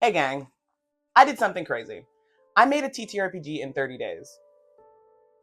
Hey gang, I did something crazy. I made a TTRPG in 30 days.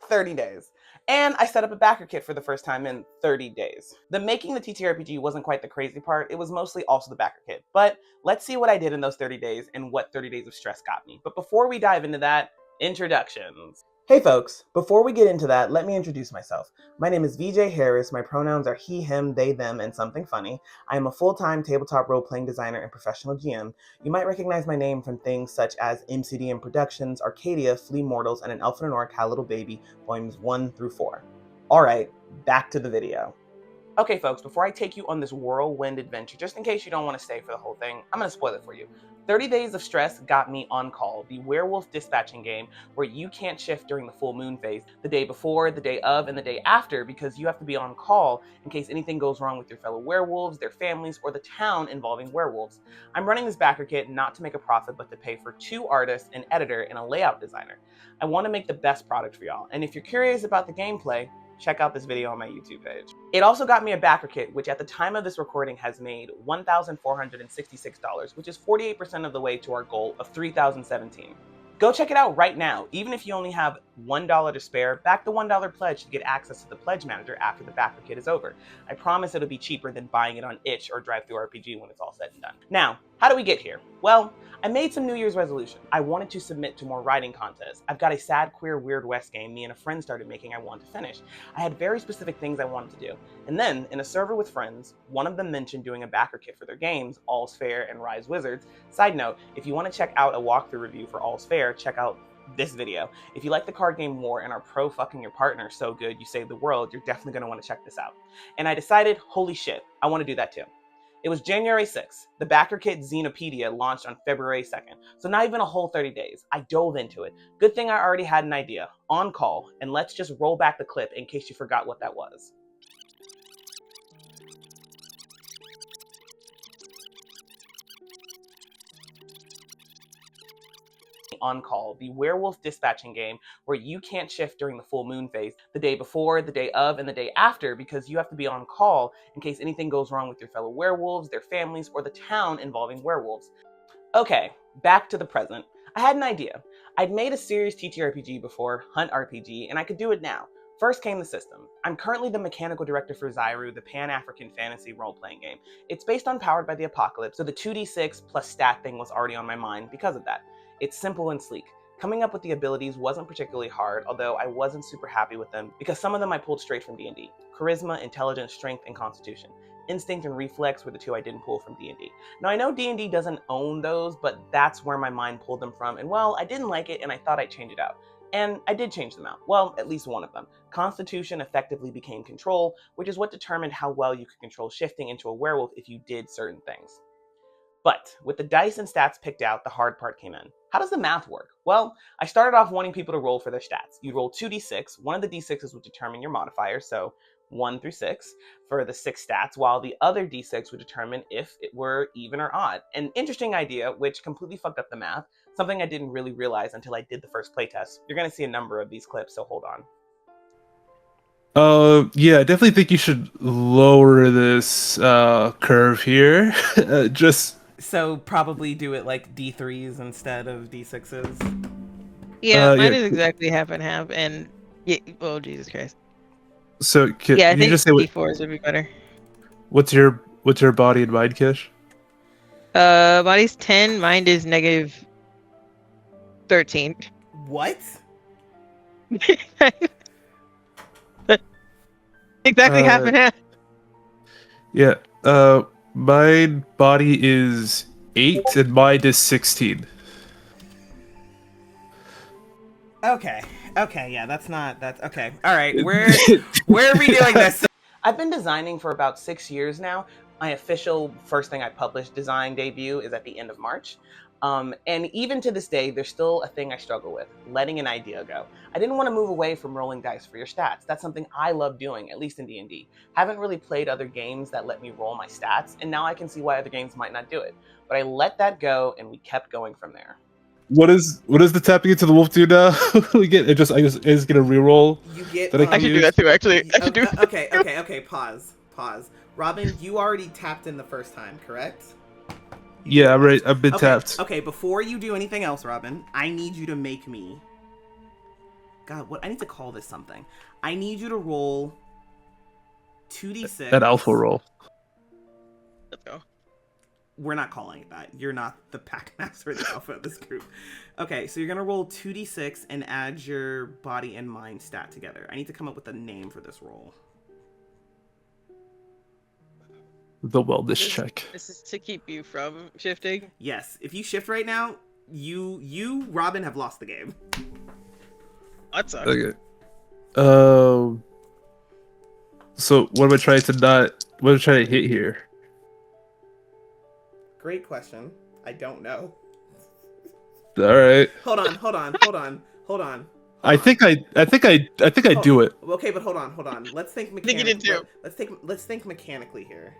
30 days. And I set up a backer kit for the first time in 30 days. The making the TTRPG wasn't quite the crazy part, it was mostly also the backer kit. But let's see what I did in those 30 days and what 30 days of stress got me. But before we dive into that, introductions. Hey folks, before we get into that, let me introduce myself. My name is VJ Harris, my pronouns are he, him, they, them, and something funny. I am a full-time tabletop role-playing designer and professional GM. You might recognize my name from things such as MCDM Productions, Arcadia, Flea Mortals, and An Elf and an Orc, How Little Baby, volumes 1 through 4. Alright, back to the video. Okay folks, before I take you on this whirlwind adventure, just in case you don't want to stay for the whole thing, I'm going to spoil it for you. 30 Days of Stress got me On Call, the werewolf dispatching game where you can't shift during the full moon phase, the day before, the day of, and the day after, because you have to be on call in case anything goes wrong with your fellow werewolves, their families, or the town involving werewolves. I'm running this backer kit not to make a profit, but to pay for 2 artists, an editor, and a layout designer. I want to make the best product for y'all, and if you're curious about the gameplay, check out this video on my YouTube page. It also got me a backer kit, which at the time of this recording has made $1,466, which is 48% of the way to our goal of $3,017. Go check it out right now. Even if you only have $1 to spare, back the $1 pledge to get access to the pledge manager after the backer kit is over. I promise it'll be cheaper than buying it on itch or DriveThruRPG when it's all said and done. Now, how do we get here? Well, I made some New Year's resolution. I wanted to submit to more writing contests. I've got a sad, queer, Weird West game me and a friend started making I wanted to finish. I had very specific things I wanted to do. And then, in a server with friends, one of them mentioned doing a backer kit for their games, All's Fair and Rise Wizards. Side note, if you want to check out a walkthrough review for All's Fair, check out this video. If you like the card game more and are pro fucking your partner so good you save the world, you're definitely going to want to check this out. And I decided, holy shit, I want to do that too. It was January 6th. The Backer Kit Xenopedia launched on February 2nd, so not even a whole 30 days. I dove into it. Good thing I already had an idea. On call, and let's just roll back the clip in case you forgot what that was. On Call, the werewolf dispatching game where you can't shift during the full moon phase, the day before, the day of, and the day after, because you have to be on call in case anything goes wrong with your fellow werewolves, their families, or the town involving werewolves. Okay, back to the present. I had an idea. I'd made a serious TTRPG before, Hunt RPG, and I could do it now. First came the system. I'm currently the mechanical director for Zyru, the Pan-African fantasy role-playing game. It's based on Powered by the Apocalypse, so the 2d6 plus stat thing was already on my mind because of that. It's simple and sleek. Coming up with the abilities wasn't particularly hard, although I wasn't super happy with them because some of them I pulled straight from D&D. Charisma, intelligence, strength, and constitution. Instinct and reflex were the 2 I didn't pull from D&D. Now I know D&D doesn't own those, but that's where my mind pulled them from, and well, I didn't like it and I thought I'd change it out. And I did change them out. Well, at least one of them. Constitution effectively became control, which is what determined how well you could control shifting into a werewolf if you did certain things. But with the dice and stats picked out, the hard part came in. How does the math work? Well, I started off wanting people to roll for their stats. You'd roll 2d6. One of the d6s would determine your modifier, so 1 through 6 for the 6 stats, while the other d6 would determine if it were even or odd. An interesting idea, which completely fucked up the math, something I didn't really realize until I did the first playtest. You're going to see a number of these clips, so hold on. Yeah, I definitely think you should lower this curve here. So probably do it like D3s instead of D6s. Yeah, mine is exactly half and half, and yeah, oh Jesus Christ. So yeah, I think you just say D4s would be better. What's your body and mind, Kish? Body's 10, mind is negative 13. What? Exactly half and half. Yeah. My body is 8 and mind is 16. Okay, yeah, that's okay. All right, where are we doing this? I've been designing for about 6 years now. My official first thing I published design debut is at the end of March. And even to this day, there's still a thing I struggle with, letting an idea go. I didn't want to move away from rolling dice for your stats. That's something I love doing, at least in D&D. Haven't really played other games that let me roll my stats, and now I can see why other games might not do it. But I let that go, and we kept going from there. What is the tapping into the wolf do now? We get it. I just get a reroll. You get. I should do that too. Actually, I should do. Okay. Pause. Robin, you already tapped in the first time, correct? Yeah, I'm ready. I've been tapped. Okay, before you do anything else, Robin, I need you to make me... God, what? I need to call this something. I need you to roll 2d6. An alpha roll. Let's go. We're not calling it that. You're not the pack master or the alpha of this group. Okay, so you're going to roll 2d6 and add your body and mind stat together. I need to come up with a name for this roll. The wellness check. This is to keep you from shifting? Yes. If you shift right now, you Robin, have lost the game. That sucks. Okay. So what am I trying to not... What am I trying to hit here? Great question. I don't know. All right. Hold on. I think I do it. Okay, but hold on. Let's think think you did too. Let's think mechanically here.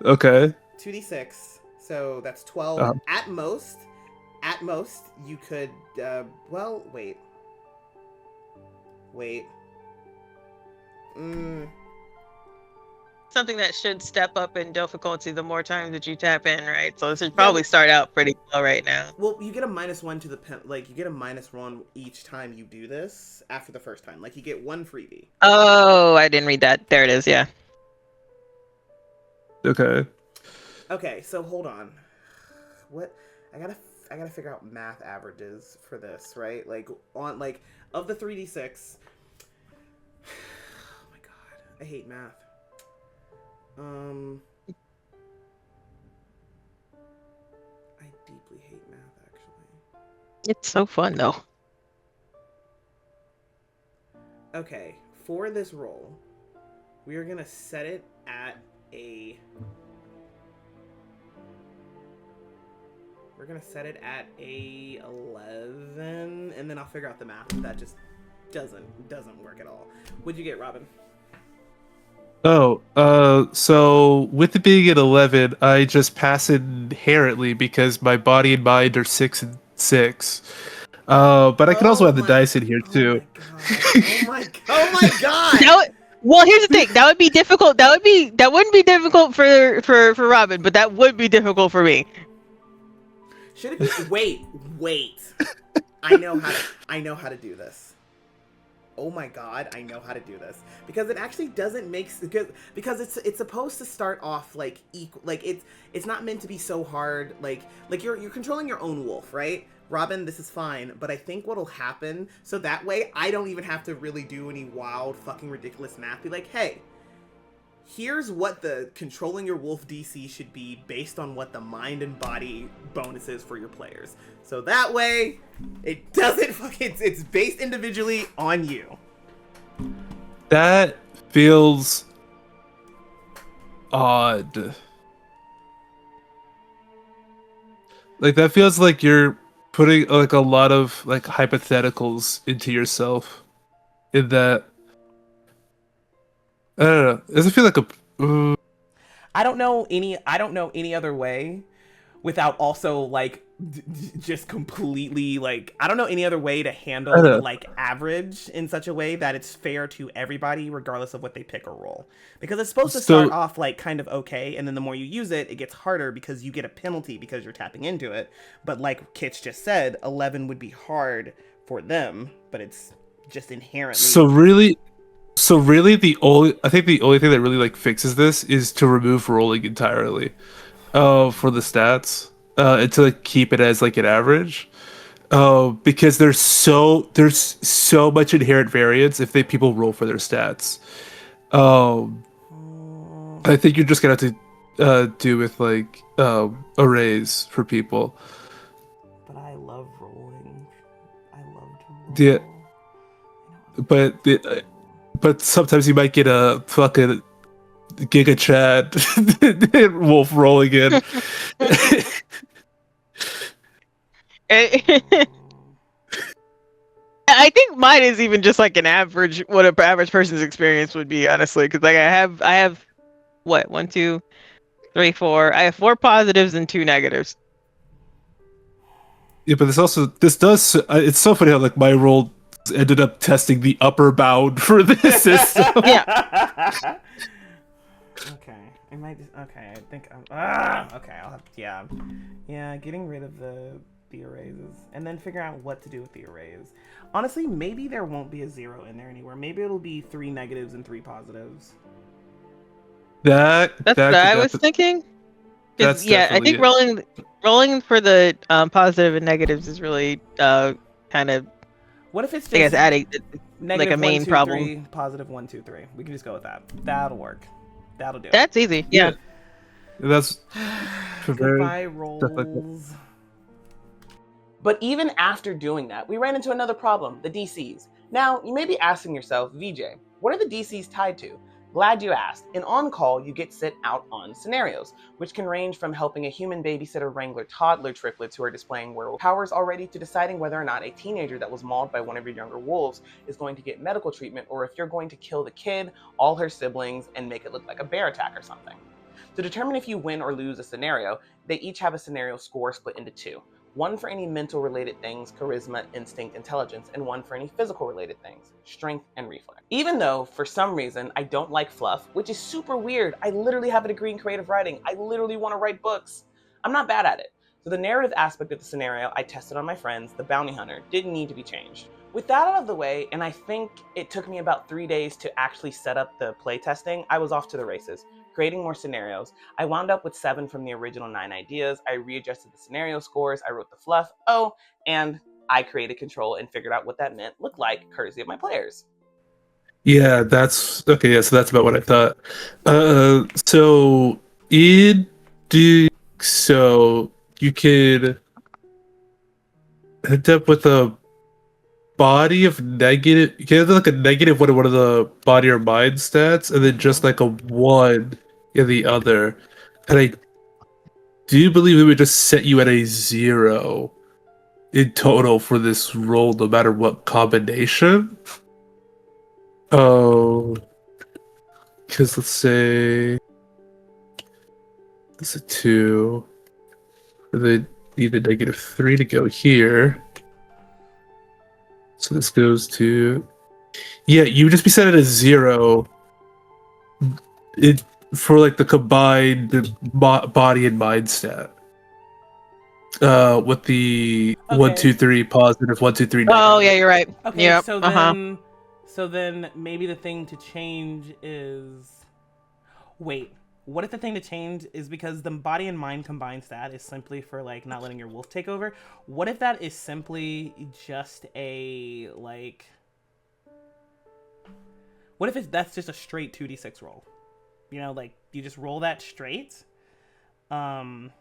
Okay. 2d6. So that's 12 at most. At most you could well, wait. Something that should step up in difficulty the more times that you tap in, right? So this should probably start out pretty low right now. Well, you get a -1 to the you get a -1 each time you do this after the first time. Like you get one freebie. Oh, I didn't read that. There it is. Yeah. Okay. Okay, so hold on. What? I gotta figure out math averages for this, right? Like on of the 3d6. Oh my god, I hate math. I deeply hate math, actually. It's so fun though. Okay, for this roll, we are gonna set it at a... We're gonna set it at a 11, and then I'll figure out the math. That just doesn't work at all. What'd you get, Robin? Oh, so with it being at 11, I just pass it inherently because my body and mind are 6 and 6. But I can also have the dice in here too. Oh my god! Well, here's the thing. That would be difficult. That wouldn't be difficult for Robin, but that would be difficult for me. Should it be? Wait. I know how to do this. Oh my god, I know how to do this, because it actually doesn't make because it's supposed to start off like equal, like it's not meant to be so hard, like you're controlling your own wolf, right? Robin, this is fine, but I think what'll happen, so that way I don't even have to really do any wild fucking ridiculous math. Be like, hey, here's what the controlling your wolf DC should be based on what the mind and body bonuses for your players. So that way, it doesn't fucking... It's based individually on you. That feels odd. Like, that feels like you're putting, like, a lot of, like, hypotheticals into yourself. In that... I don't know. Does it feel like a... I don't know any other way without also like just completely like I don't know any other way to handle the, like average in such a way that it's fair to everybody regardless of what they pick or roll, because it's supposed to start off like kind of okay, and then the more you use it, it gets harder because you get a penalty because you're tapping into it. But like Kitch just said, 11 would be hard for them, but it's just inherently So really the only thing that really like fixes this is to remove rolling entirely for the stats and to like keep it as like an average, because there's so much inherent variance if people roll for their stats. I think you're just gonna have to do with like arrays for people. But I love rolling. I love to roll. Yeah, but sometimes you might get a fucking Giga Chad wolf rolling in. I think mine is even just like an average, what an average person's experience would be, honestly. Because like I have what, 1, 2, 3, 4. I have 4 positives and 2 negatives. Yeah, but this does. It's so funny how like my roll ended up testing the upper bound for this system. Yeah. Okay. I might just, okay, I think okay, I'll have, yeah, getting rid of the arrays and then figure out what to do with the arrays. Honestly, maybe there won't be a 0 in there anywhere. Maybe it'll be 3 negatives and 3 positives. That's what I was thinking. That's Yeah, I think rolling for the positive and negatives is really kind of, what if it's just, I guess, adding negative like a main 1, 2, problem. 3, positive 1, 2, 3. We can just go with that. That'll work. That'll do. That's easy. Yeah. That's goodbye rolls. But even after doing that, we ran into another problem, the DCs. Now, you may be asking yourself, VJ, what are the DCs tied to? Glad you asked. In On-Call, you get sent out on scenarios, which can range from helping a human babysitter wrangler toddler triplets who are displaying werewolf powers already to deciding whether or not a teenager that was mauled by one of your younger wolves is going to get medical treatment, or if you're going to kill the kid, all her siblings, and make it look like a bear attack or something. To determine if you win or lose a scenario, they each have a scenario score split into 2. One for any mental related things, charisma, instinct, intelligence, and one for any physical related things, strength and reflex. Even though, for some reason, I don't like fluff, which is super weird. I literally have a degree in creative writing. I literally want to write books. I'm not bad at it. So the narrative aspect of the scenario I tested on my friends, the bounty hunter, didn't need to be changed. With that out of the way, and I think it took me about 3 days to actually set up the playtesting, I was off to the races. Creating more scenarios. I wound up with 7 from the original 9 ideas. I readjusted the scenario scores. I wrote the fluff. Oh, and I created control and figured out what that meant looked like, courtesy of my players. Yeah, that's okay. Yeah, so that's about what I thought. So you could end up with a body of negative. You can have like a negative one in one of the body or mind stats, and then just like a 1 in the other. And I do believe it would just set you at a 0 in total for this roll, no matter what combination. Oh, because let's say it's a 2, and then need a -3 to go here. So this goes to, yeah, you would just be set at a 0 for like the combined body and mind stat. With the Okay. 1, 2, 3 positive, 1, 2, 3 negative. Oh yeah, you're right. Okay, Yep. So then maybe the thing to change is, wait, what if the thing to change is because the body and mind combined stat is simply for like not letting your wolf take over? What if that is simply just a like, what if that's just a straight 2d6 roll? You know, like you just roll that straight. You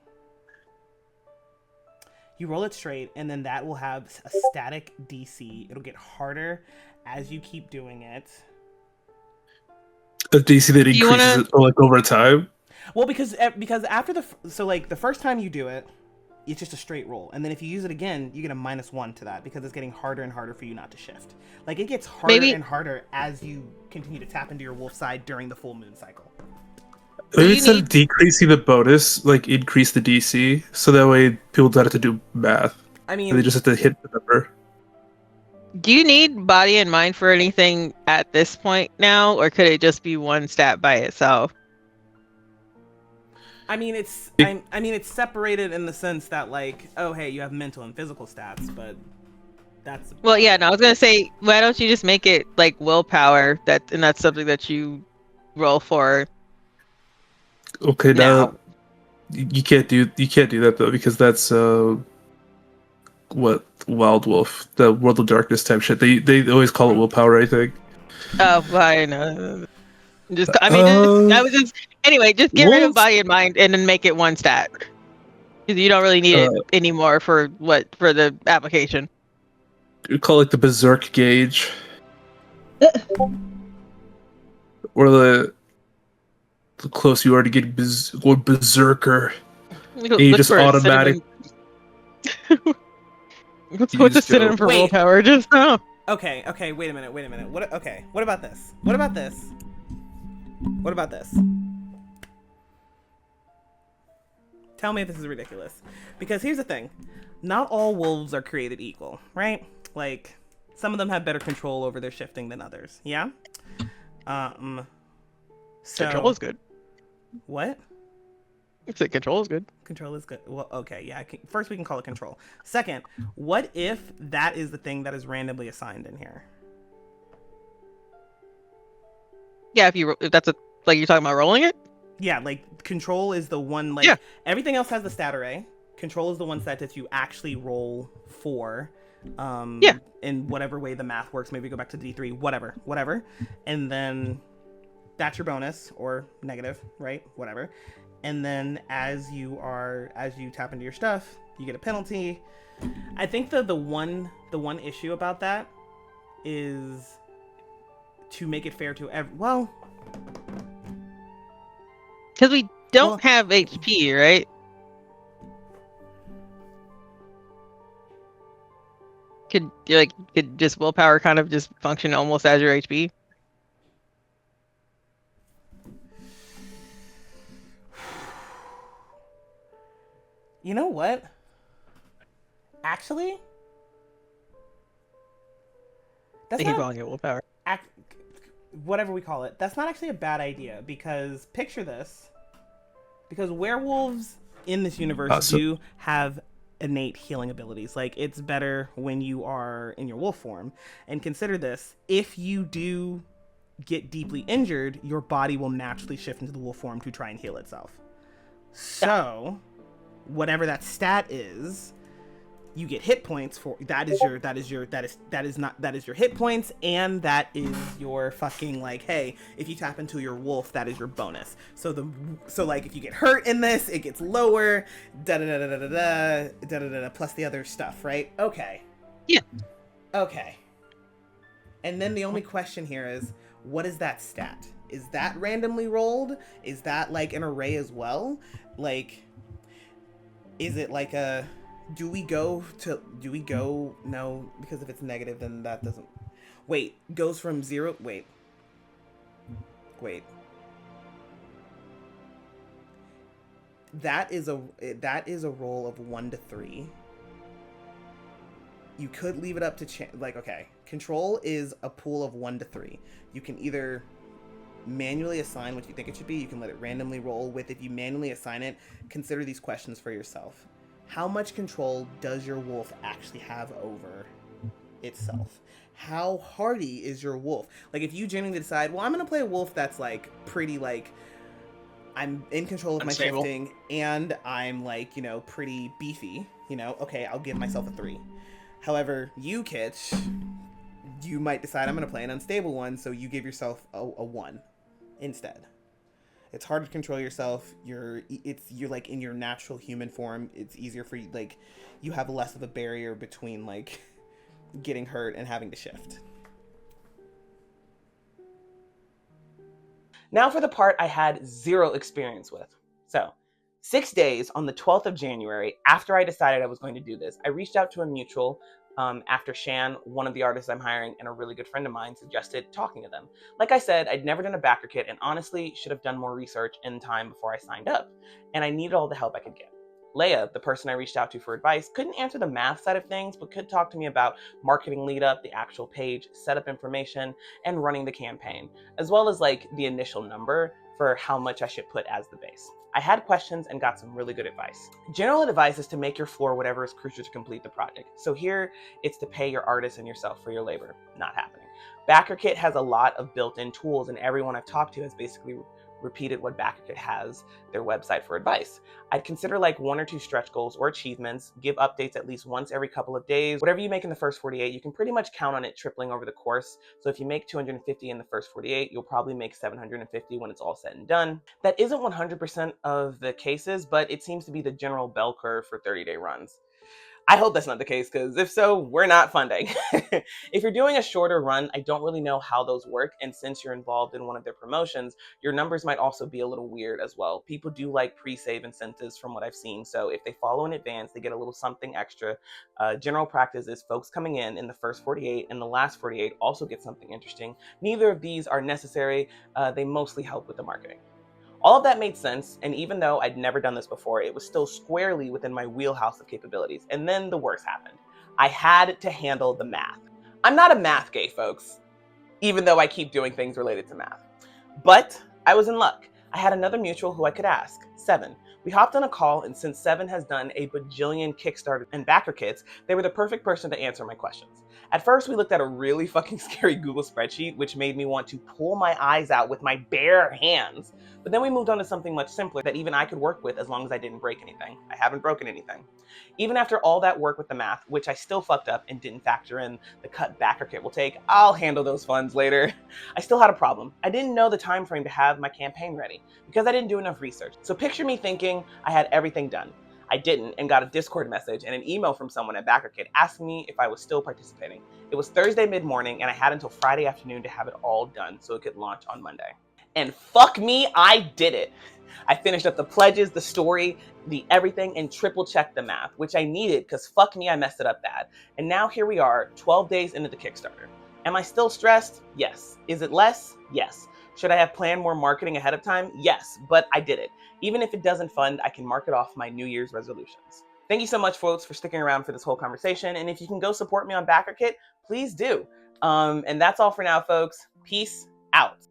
roll it straight, and then that will have a static DC. It'll get harder as you keep doing it. A DC that increases like over time. Well, because after the first time you do it, it's just a straight roll, and then if you use it again, you get a -1 to that because it's getting harder and harder for you not to shift. Like it gets harder and harder as you continue to tap into your wolf side during the full moon cycle. Maybe instead of decreasing the bonus, like increase the DC, so that way people don't have to do math. I mean, and they just have to hit the number. Do you need body and mind for anything at this point now, or could it just be 1 stat by itself? I mean, it's separated in the sense that like, oh hey, you have mental and physical stats, but that's well, yeah. No, I was gonna say, why don't you just make it like willpower? That's something that you roll for. Okay, now you can't do that though, because that's what Wild Wolf, the World of Darkness type shit. They always call it willpower, I think. Oh, well, I know. Anyway, just get rid of body and mind and then make it 1 stat. Because you don't really need it anymore for the application. You call it the Berserk gauge. Or the closer you are to getting going berserker. You just automatic. What's a synonym for willpower? Just now. Okay, wait a minute. What about this? What about this? Tell me if this is ridiculous. Because here's the thing. Not all wolves are created equal, right? Like, some of them have better control over their shifting than others, yeah? Control is good. What? It's like control is good. Control is good. Well, okay, yeah. First, we can call it control. Second, what if that is the thing that is randomly assigned in here? Yeah, if that's a like you're talking about rolling it. Yeah, like control is the one. Yeah. Like everything else has the stat array. Control is the one set that you actually roll for. Yeah. In whatever way the math works. Maybe go back to D3. Whatever. And then that's your bonus or negative, right? Whatever. And then as you tap into your stuff, you get a penalty. I think the one issue about that is to make it fair to Because we don't have HP, right? Could just willpower kind of just function almost as your HP? You know what? Actually, that's I keep not calling it willpower. whatever we call it. That's not actually a bad idea because picture this. Because werewolves in this universe do have innate healing abilities. Like it's better when you are in your wolf form. And consider this, if you do get deeply injured, your body will naturally shift into the wolf form to try and heal itself. So, whatever that stat is, you get hit points for that is your hit points, and that is your fucking like, hey, if you tap into your wolf, that is your bonus. So like if you get hurt in this, it gets lower, plus the other stuff, right? Okay. Yeah. Okay. And then the only question here is, what is that stat? Is that randomly rolled? Is that like an array as well? Like, is it like a do we go no, because if it's negative then that doesn't goes from 0 wait that is a roll of 1 to 3. You could leave it up to okay, control is a pool of 1 to 3. You can either manually assign what you think it should be. You can let it randomly roll with. If you manually assign it, consider these questions for yourself. How much control does your wolf actually have over itself? How hardy is your wolf? Like if you genuinely decide, well, I'm going to play a wolf that's like pretty like I'm in control of my shifting and I'm like, pretty beefy, okay, I'll give myself a 3. However, you, Kitch, you might decide I'm going to play an unstable one, so you give yourself a 1 instead. It's hard to control yourself. You're like in your natural human form. It's easier for you, like you have less of a barrier between like getting hurt and having to shift. Now for the part I had 0 experience with. So 6 days on the 12th of January, after I decided I was going to do this, I reached out to a mutual after Shan, one of the artists I'm hiring, and a really good friend of mine suggested talking to them. Like I said, I'd never done a backer kit and honestly should have done more research in time before I signed up. And I needed all the help I could get. Leia, the person I reached out to for advice, couldn't answer the math side of things, but could talk to me about marketing lead up, the actual page, setup information, and running the campaign, as well as like the initial number for how much I should put as the base. I had questions and got some really good advice. General advice is to make your floor whatever is crucial to complete the project. So here, it's to pay your artists and yourself for your labor. Not happening. BackerKit has a lot of built-in tools, and everyone I've talked to has basically repeated what BackerKit has, their website, for advice. I'd consider like 1 or 2 stretch goals or achievements, give updates at least once every couple of days. Whatever you make in the first 48, you can pretty much count on it tripling over the course. So if you make 250 in the first 48, you'll probably make 750 when it's all said and done. That isn't 100% of the cases, but it seems to be the general bell curve for 30-day runs. I hope that's not the case, because if so, we're not funding. If you're doing a shorter run, I don't really know how those work, and since you're involved in one of their promotions, your numbers might also be a little weird as well. People do like pre-save incentives from what I've seen, so if they follow in advance, they get a little something extra. General practice is folks coming in the first 48 and the last 48 also get something interesting. Neither of these are necessary. They mostly help with the marketing. All of that made sense, and even though I'd never done this before, it was still squarely within my wheelhouse of capabilities. And then the worst happened. I had to handle the math. I'm not a math gay, folks, even though I keep doing things related to math. But I was in luck. I had another mutual who I could ask, Seven. We hopped on a call, and since Seven has done a bajillion Kickstarter and backer kits, they were the perfect person to answer my questions. At first, we looked at a really fucking scary Google spreadsheet, which made me want to pull my eyes out with my bare hands. But then we moved on to something much simpler that even I could work with as long as I didn't break anything. I haven't broken anything. Even after all that work with the math, which I still fucked up and didn't factor in the cut backer kit will take, I'll handle those funds later. I still had a problem. I didn't know the time frame to have my campaign ready because I didn't do enough research. So picture me thinking I had everything done. I didn't, and got a Discord message and an email from someone at BackerKit asking me if I was still participating. It was Thursday mid-morning, and I had until Friday afternoon to have it all done so it could launch on Monday. And fuck me, I did it. I finished up the pledges, the story, the everything, and triple checked the math, which I needed because fuck me, I messed it up bad. And now here we are, 12 days into the Kickstarter. Am I still stressed? Yes. Is it less? Yes. Should I have planned more marketing ahead of time? Yes, but I did it. Even if it doesn't fund, I can mark it off my New Year's resolutions. Thank you so much, folks, for sticking around for this whole conversation. And if you can go support me on BackerKit, please do. And that's all for now, folks. Peace out.